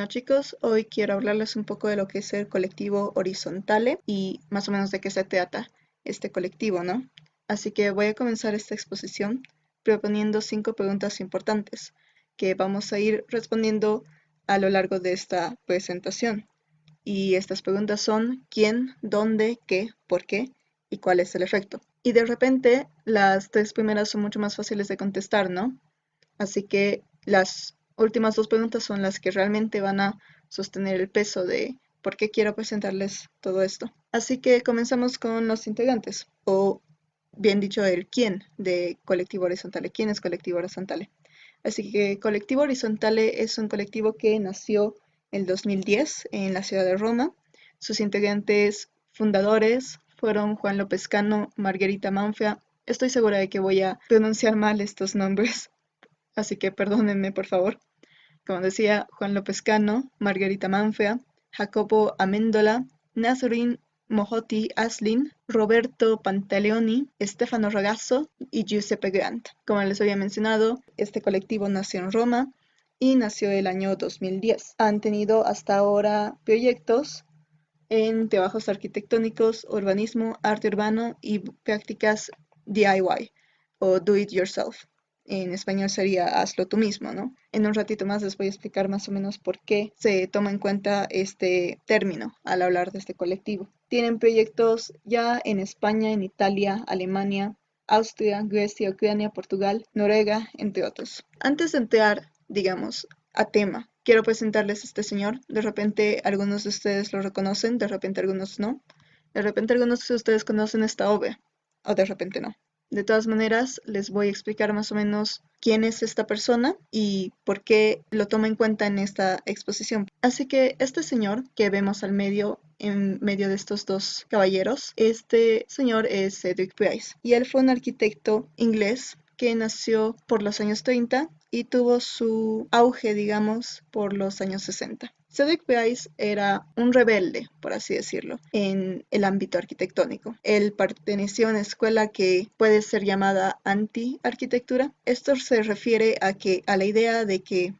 Bueno chicos, hoy quiero hablarles un poco de lo que es el colectivo Horizontale y más o menos de qué se trata este colectivo, ¿no? Así que voy a comenzar esta exposición proponiendo 5 preguntas importantes que vamos a ir respondiendo a lo largo de esta presentación. Y estas preguntas son ¿quién, dónde, qué, por qué y cuál es el efecto? Y de repente las 3 primeras son mucho más fáciles de contestar, ¿no? Así que las últimas 2 preguntas son las que realmente van a sostener el peso de por qué quiero presentarles todo esto. Así que comenzamos con los integrantes, o bien dicho, el quién de Colectivo Horizontale. ¿Quién es Colectivo Horizontale? Así que Colectivo Horizontale es un colectivo que nació en 2010 en la ciudad de Roma. Sus integrantes fundadores fueron Juan López Cano, Margherita Manfra. Estoy segura de que voy a pronunciar mal estos nombres, así que perdónenme por favor. Como decía, Juan López Cano, Margherita Manfra, Jacopo Amendola, Nazarene Mohotti Aslin, Roberto Pantaleoni, Stefano Ragazzo y Giuseppe Grant. Como les había mencionado, este colectivo nació en Roma y nació el año 2010. Han tenido hasta ahora proyectos en trabajos arquitectónicos, urbanismo, arte urbano y prácticas DIY o do it yourself. En español sería hazlo tú mismo, ¿no? En un ratito más les voy a explicar más o menos por qué se toma en cuenta este término al hablar de este colectivo. Tienen proyectos ya en España, en Italia, Alemania, Austria, Grecia, Ucrania, Portugal, Noruega, entre otros. Antes de entrar, digamos, a tema, quiero presentarles a este señor. De repente algunos de ustedes lo reconocen, de repente algunos no. De repente algunos de ustedes conocen esta obra, o de repente no. De todas maneras, les voy a explicar más o menos quién es esta persona y por qué lo toma en cuenta en esta exposición. Así que este señor que vemos al medio, en medio de estos dos caballeros, este señor es Cedric Price y él fue un arquitecto inglés que nació por los años 30 y tuvo su auge, digamos, por los años 60. Cedric Price era un rebelde, por así decirlo, en el ámbito arquitectónico. Él perteneció a una escuela que puede ser llamada anti-arquitectura. Esto se refiere a la idea de que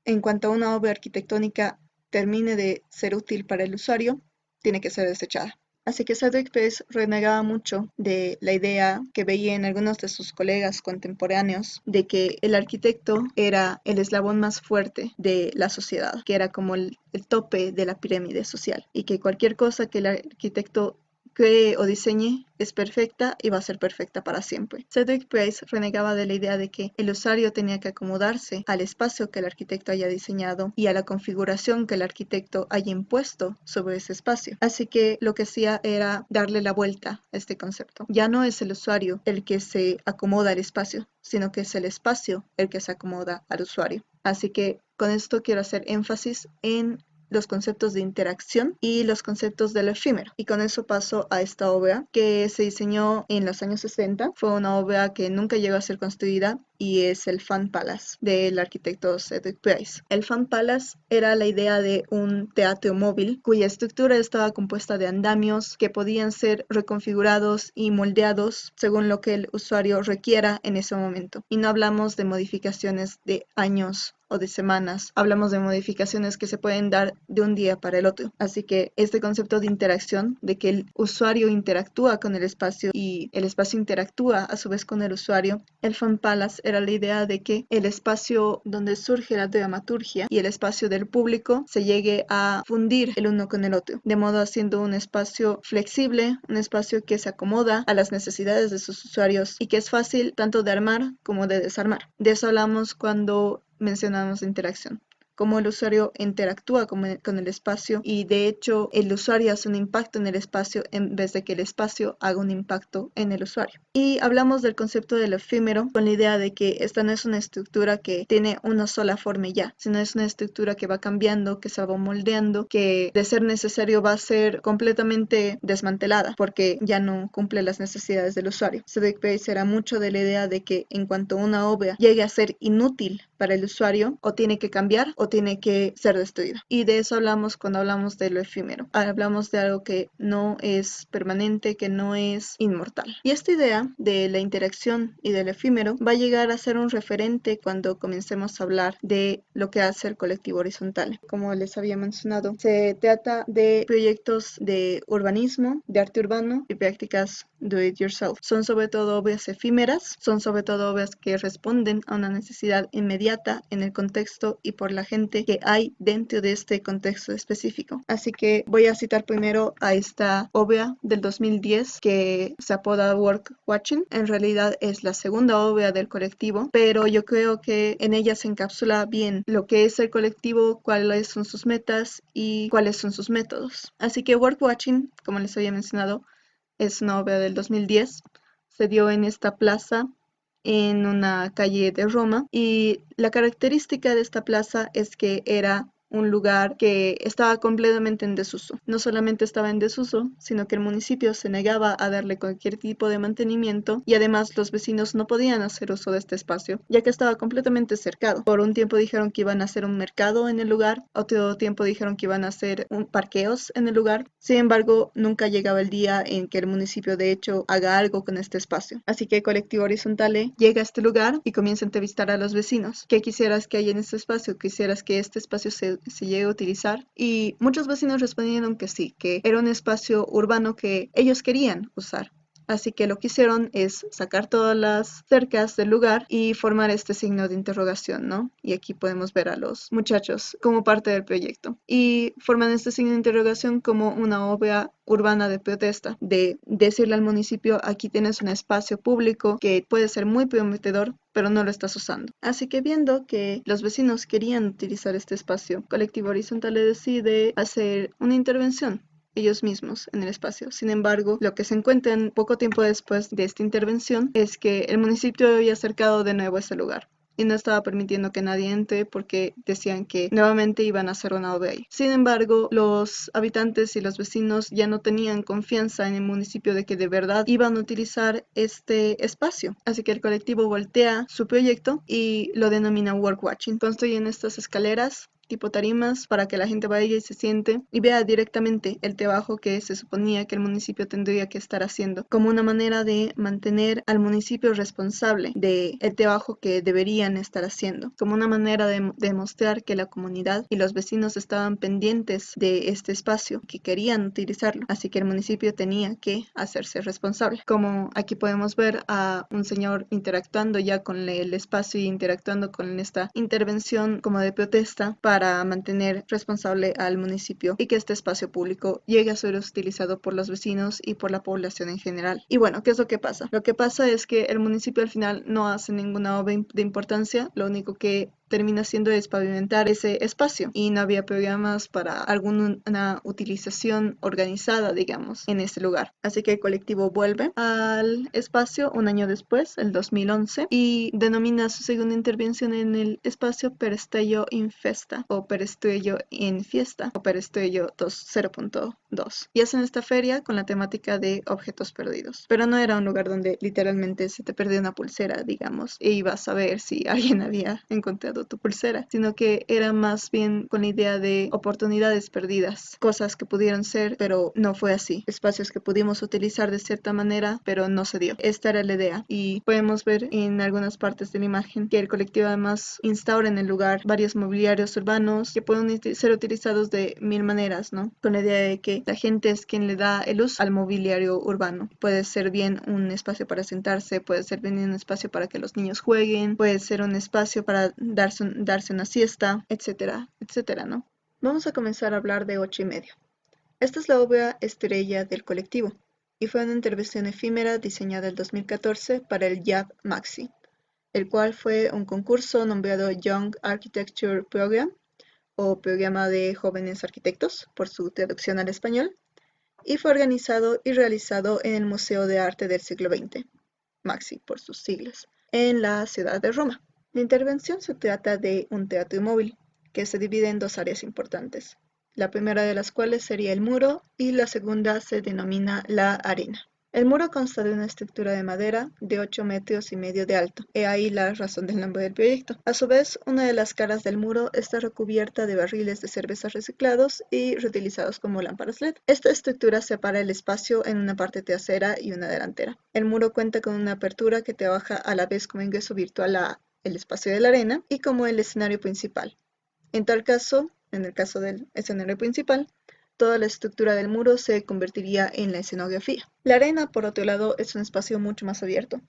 en cuanto a una obra arquitectónica termine de ser útil para el usuario, tiene que ser desechada. Así que Cedric Price renegaba mucho de la idea que veía en algunos de sus colegas contemporáneos de que el arquitecto era el eslabón más fuerte de la sociedad, que era como el tope de la pirámide social y que cualquier cosa que el arquitecto cree o diseñe es perfecta y va a ser perfecta para siempre. Cedric Price renegaba de la idea de que el usuario tenía que acomodarse al espacio que el arquitecto haya diseñado y a la configuración que el arquitecto haya impuesto sobre ese espacio. Así que lo que hacía era darle la vuelta a este concepto. Ya no es el usuario el que se acomoda al espacio, sino que es el espacio el que se acomoda al usuario. Así que con esto quiero hacer énfasis en los conceptos de interacción y los conceptos del efímero. Y con eso paso a esta obra que se diseñó en los años 60. Fue una obra que nunca llegó a ser construida y es el Fan Palace del arquitecto Cedric Price. El Fan Palace era la idea de un teatro móvil cuya estructura estaba compuesta de andamios que podían ser reconfigurados y moldeados según lo que el usuario requiera en ese momento. Y no hablamos de modificaciones de años o de semanas. Hablamos de modificaciones que se pueden dar de un día para el otro. Así que este concepto de interacción, de que el usuario interactúa con el espacio y el espacio interactúa a su vez con el usuario, el Fan Palace era la idea de que el espacio donde surge la dramaturgia y el espacio del público se llegue a fundir el uno con el otro, de modo haciendo un espacio flexible, un espacio que se acomoda a las necesidades de sus usuarios y que es fácil tanto de armar como de desarmar. De eso hablamos cuando mencionamos interacción, cómo el usuario interactúa con el espacio y de hecho el usuario hace un impacto en el espacio en vez de que el espacio haga un impacto en el usuario. Y hablamos del concepto del efímero con la idea de que esta no es una estructura que tiene una sola forma y ya, sino es una estructura que va cambiando, que se va moldeando, que de ser necesario va a ser completamente desmantelada porque ya no cumple las necesidades del usuario. Cedric Price era mucho de la idea de que en cuanto una obra llegue a ser inútil para el usuario, o tiene que cambiar o o tiene que ser destruida. Y de eso hablamos cuando hablamos de lo efímero. Hablamos de algo que no es permanente, que no es inmortal. Y esta idea de la interacción y del efímero va a llegar a ser un referente cuando comencemos a hablar de lo que hace el colectivo horizontal. Como les había mencionado, se trata de proyectos de urbanismo, de arte urbano y prácticas do it yourself. Son sobre todo obras efímeras, son sobre todo obras que responden a una necesidad inmediata en el contexto y por la gente que hay dentro de este contexto específico. Así que voy a citar primero a esta obra del 2010 que se apoda Work Watching. En realidad es la segunda obra del colectivo, pero yo creo que en ella se encapsula bien lo que es el colectivo, cuáles son sus metas y cuáles son sus métodos. Así que Work Watching, como les había mencionado, es una obra del 2010. Se dio en esta plaza en una calle de Roma y la característica de esta plaza es que era un lugar que estaba completamente en desuso. No solamente estaba en desuso, sino que el municipio se negaba a darle cualquier tipo de mantenimiento y además los vecinos no podían hacer uso de este espacio, ya que estaba completamente cercado. Por un tiempo dijeron que iban a hacer un mercado en el lugar, otro tiempo dijeron que iban a hacer parqueos en el lugar. Sin embargo, nunca llegaba el día en que el municipio de hecho haga algo con este espacio. Así que Colectivo Horizontale llega a este lugar y comienza a entrevistar a los vecinos. ¿Qué quisieras que haya en este espacio? ¿Quisieras que este espacio se llegue a utilizar? Y muchos vecinos respondieron que sí, que era un espacio urbano que ellos querían usar. Así que lo que hicieron es sacar todas las cercas del lugar y formar este signo de interrogación, ¿no? Y aquí podemos ver a los muchachos como parte del proyecto. Y forman este signo de interrogación como una obra urbana de protesta, de decirle al municipio, aquí tienes un espacio público que puede ser muy prometedor, pero no lo estás usando. Así que viendo que los vecinos querían utilizar este espacio, Colectivo Horizontal le decide hacer una intervención ellos mismos en el espacio. Sin embargo, lo que se encuentran poco tiempo después de esta intervención es que el municipio había acercado de nuevo a ese lugar y no estaba permitiendo que nadie entre porque decían que nuevamente iban a hacer una obra ahí. Sin embargo, los habitantes y los vecinos ya no tenían confianza en el municipio de que de verdad iban a utilizar este espacio. Así que el colectivo voltea su proyecto y lo denomina Work Watching. Construyen estas escaleras tipo tarimas para que la gente vaya y se siente y vea directamente el trabajo que se suponía que el municipio tendría que estar haciendo, como una manera de mantener al municipio responsable del trabajo que deberían estar haciendo, como una manera de demostrar que la comunidad y los vecinos estaban pendientes de este espacio, que querían utilizarlo, así que el municipio tenía que hacerse responsable. Como aquí podemos ver a un señor interactuando ya con el espacio y interactuando con esta intervención como de protesta para mantener responsable al municipio y que este espacio público llegue a ser utilizado por los vecinos y por la población en general. Y bueno, ¿qué es lo que pasa? Lo que pasa es que el municipio al final no hace ninguna obra de importancia, lo único que termina siendo es pavimentar ese espacio y no había programas para alguna utilización organizada, digamos, en ese lugar. Así que el colectivo vuelve al espacio un año después, el 2011, y denomina su segunda intervención en el espacio Perestello in Festa o Perestello en Fiesta o Perestello 0.2 y hacen esta feria con la temática de objetos perdidos, pero no era un lugar donde literalmente se te perdió una pulsera, digamos, e ibas a ver si alguien había encontrado tu pulsera, sino que era más bien con la idea de oportunidades perdidas, cosas que pudieron ser, pero no fue así, espacios que pudimos utilizar de cierta manera, pero no se dio. Esta era la idea y podemos ver en algunas partes de la imagen que el colectivo además instaura en el lugar varios mobiliarios urbanos que pueden ser utilizados de mil maneras, ¿no? Con la idea de que la gente es quien le da el uso al mobiliario urbano. Puede ser bien un espacio para sentarse, puede ser bien un espacio para que los niños jueguen, puede ser un espacio para darse una siesta, etcétera, etcétera, ¿no? Vamos a comenzar a hablar de 8:30. Esta es la obra estrella del colectivo y fue una intervención efímera diseñada en 2014 para el YAB Maxi, el cual fue un concurso nombrado Young Architecture Program o Programa de Jóvenes Arquitectos por su traducción al español, y fue organizado y realizado en el Museo de Arte del Siglo XX, Maxi por sus siglas, en la ciudad de Roma. La intervención se trata de un teatro móvil que se divide en dos áreas importantes, la primera de las cuales sería el muro y la segunda se denomina la arena. El muro consta de una estructura de madera de 8,5 metros de alto. He ahí la razón del nombre del proyecto. A su vez, una de las caras del muro está recubierta de barriles de cerveza reciclados y reutilizados como lámparas LED. Esta estructura separa el espacio en una parte trasera y una delantera. El muro cuenta con una apertura que trabaja a la vez como ingreso virtual a el espacio de la arena y como el escenario principal. En tal caso, en el caso del escenario principal, toda la estructura del muro se convertiría en la escenografía. La arena, por otro lado, es un espacio mucho más abierto.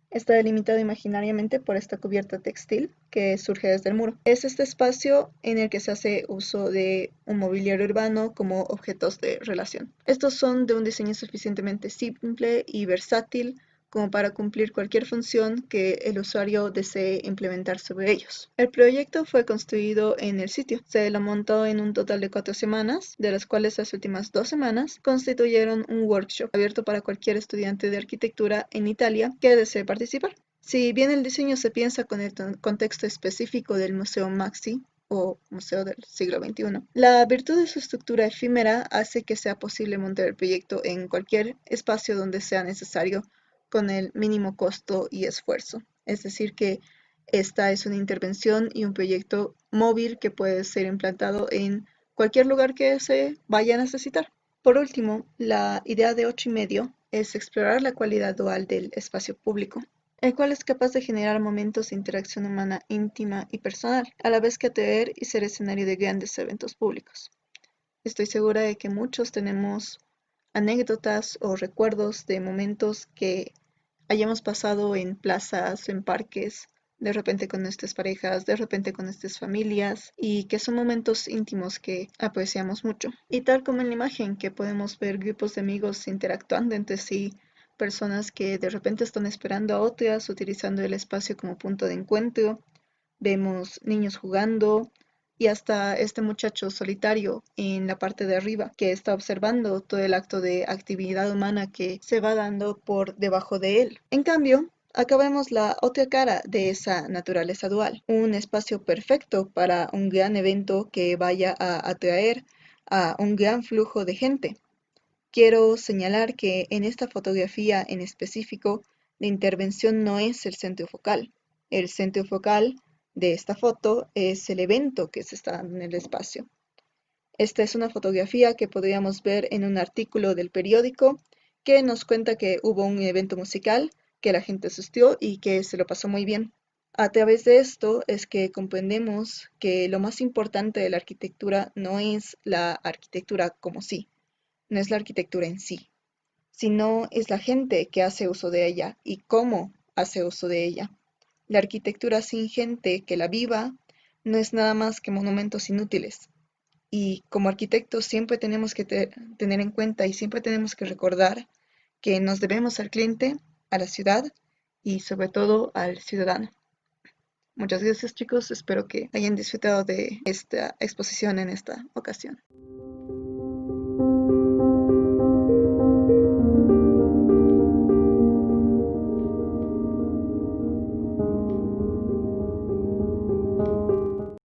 Está delimitado imaginariamente por esta cubierta textil que surge desde el muro. Es este espacio en el que se hace uso de un mobiliario urbano como objetos de relación. Estos son de un diseño suficientemente simple y versátil como para cumplir cualquier función que el usuario desee implementar sobre ellos. El proyecto fue construido en el sitio. Se lo montó en un total de 4 semanas, de las cuales las últimas 2 semanas constituyeron un workshop abierto para cualquier estudiante de arquitectura en Italia que desee participar. Si bien el diseño se piensa con el contexto específico del Museo Maxi, o Museo del Siglo XXI. La virtud de su estructura efímera hace que sea posible montar el proyecto en cualquier espacio donde sea necesario con el mínimo costo y esfuerzo. Es decir, que esta es una intervención y un proyecto móvil que puede ser implantado en cualquier lugar que se vaya a necesitar. Por último, la idea de 8,5 es explorar la cualidad dual del espacio público, el cual es capaz de generar momentos de interacción humana íntima y personal, a la vez que atraer y ser escenario de grandes eventos públicos. Estoy segura de que muchos tenemos anécdotas o recuerdos de momentos que hayamos pasado en plazas, en parques, de repente con nuestras parejas, de repente con nuestras familias, y que son momentos íntimos que apreciamos mucho. Y tal como en la imagen que podemos ver grupos de amigos interactuando entre sí, personas que de repente están esperando a otras, utilizando el espacio como punto de encuentro, vemos niños jugando y hasta este muchacho solitario en la parte de arriba que está observando todo el acto de actividad humana que se va dando por debajo de él. En cambio, acá vemos la otra cara de esa naturaleza dual, un espacio perfecto para un gran evento que vaya a atraer a un gran flujo de gente. Quiero señalar que en esta fotografía en específico, la intervención no es el centro focal. El centro focal de esta foto es el evento que se está dando en el espacio. Esta es una fotografía que podríamos ver en un artículo del periódico que nos cuenta que hubo un evento musical, que la gente asistió y que se lo pasó muy bien. A través de esto es que comprendemos que lo más importante de la arquitectura no es la arquitectura como sí, no es la arquitectura en sí, sino es la gente que hace uso de ella y cómo hace uso de ella. La arquitectura sin gente que la viva no es nada más que monumentos inútiles. Y como arquitectos siempre tenemos que tener en cuenta y siempre tenemos que recordar que nos debemos al cliente, a la ciudad y sobre todo al ciudadano. Muchas gracias chicos, espero que hayan disfrutado de esta exposición en esta ocasión.